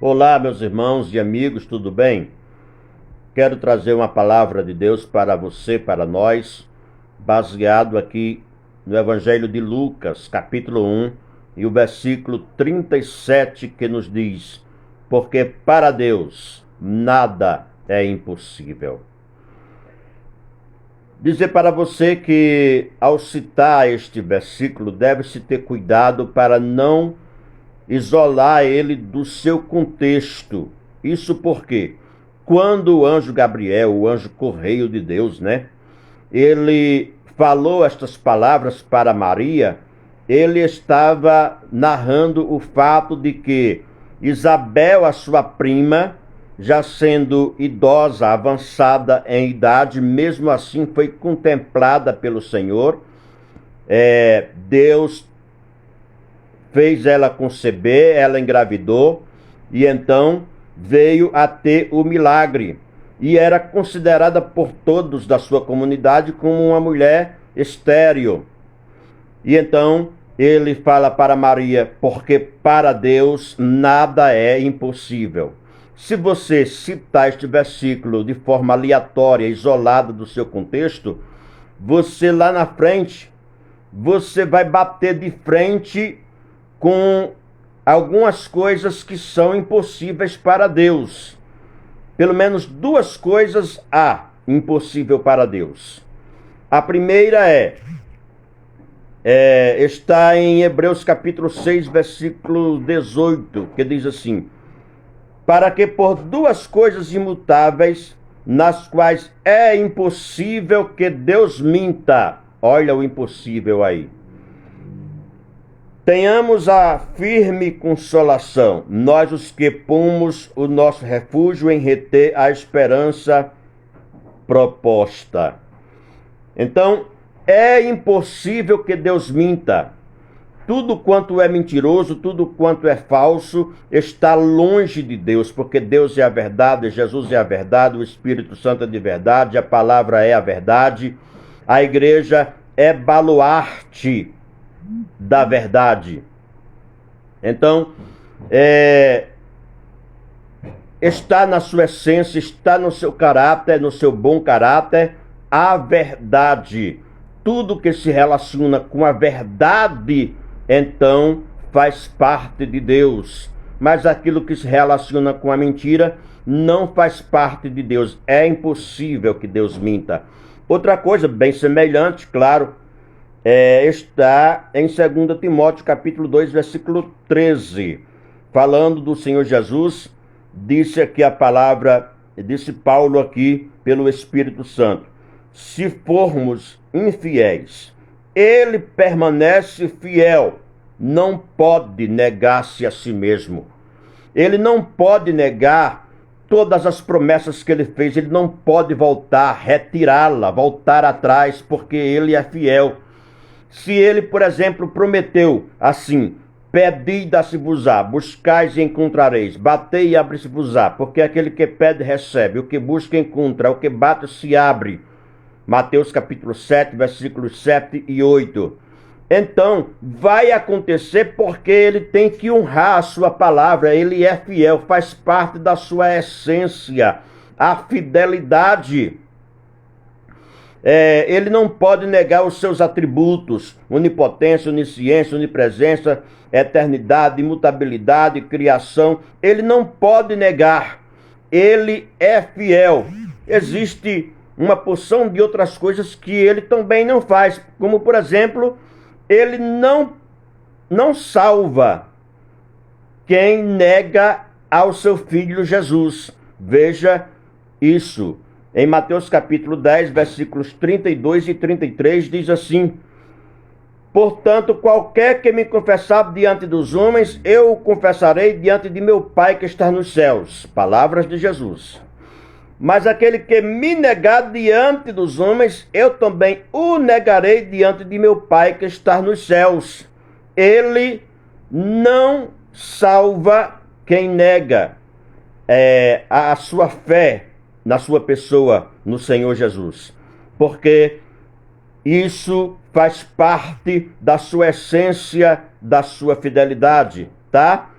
Olá, meus irmãos e amigos, tudo bem? Quero trazer uma palavra de Deus para você, para nós, baseado aqui no Evangelho de Lucas, capítulo 1, e o versículo 37, que nos diz: porque para Deus nada é impossível. Dizer para você que, ao citar este versículo, deve-se ter cuidado para não isolar ele do seu contexto. Isso porque, quando o anjo Gabriel, o anjo correio de Deus, ele falou estas palavras para Maria, ele estava narrando o fato de que Isabel, a sua prima, já sendo idosa, avançada em idade, mesmo assim foi contemplada pelo Senhor. Deus fez ela conceber, ela engravidou, e então veio a ter o milagre. E era considerada por todos da sua comunidade como uma mulher estéril. E então ele fala para Maria: porque para Deus nada é impossível. Se você citar este versículo de forma aleatória, isolada do seu contexto, você lá na frente, você vai bater de frente com algumas coisas que são impossíveis para Deus. Pelo menos duas coisas há impossível para Deus. A primeira está em Hebreus capítulo 6, versículo 18, que diz assim: para que por duas coisas imutáveis, nas quais é impossível que Deus minta. Olha o impossível aí. Tenhamos a firme consolação, nós os que pomos o nosso refúgio em reter a esperança proposta. Então, é impossível que Deus minta. Tudo quanto é mentiroso, tudo quanto é falso, está longe de Deus, porque Deus é a verdade, Jesus é a verdade, o Espírito Santo é de verdade, a palavra é a verdade, a igreja é baluarte da verdade. Então, está na sua essência, está no seu caráter, no seu bom caráter, a verdade. Tudo que se relaciona com a verdade, então, faz parte de Deus. Mas aquilo que se relaciona com a mentira não faz parte de Deus. É impossível que Deus minta. Outra coisa bem semelhante, claro, está em 2 Timóteo capítulo 2, versículo 13. Falando do Senhor Jesus, disse aqui a palavra, disse Paulo aqui pelo Espírito Santo: se formos infiéis, ele permanece fiel, não pode negar-se a si mesmo. Ele não pode negar todas as promessas que ele fez, ele não pode voltar, retirá-la, voltar atrás, porque ele é fiel. Se ele, por exemplo, prometeu assim: pedi e dá-se-vos-á, buscais e encontrareis, batei e abre-se-vos-á, porque aquele que pede recebe, o que busca encontra, o que bate se abre. Mateus capítulo 7, versículos 7 e 8. Então, vai acontecer porque ele tem que honrar a sua palavra, ele é fiel, faz parte da sua essência, a fidelidade. Ele não pode negar os seus atributos: onipotência, onisciência, onipresença, eternidade, imutabilidade, criação. Ele não pode negar. Ele é fiel. Existe uma porção de outras coisas que ele também não faz, como, por exemplo, ele não salva quem nega ao seu filho Jesus. Veja isso. Em Mateus capítulo 10, versículos 32 e 33, diz assim: portanto, qualquer que me confessar diante dos homens, eu o confessarei diante de meu Pai que está nos céus. Palavras de Jesus. Mas aquele que me negar diante dos homens, eu também o negarei diante de meu Pai que está nos céus. Ele não salva quem nega a sua fé na sua pessoa, no Senhor Jesus, porque isso faz parte da sua essência, da sua fidelidade, tá?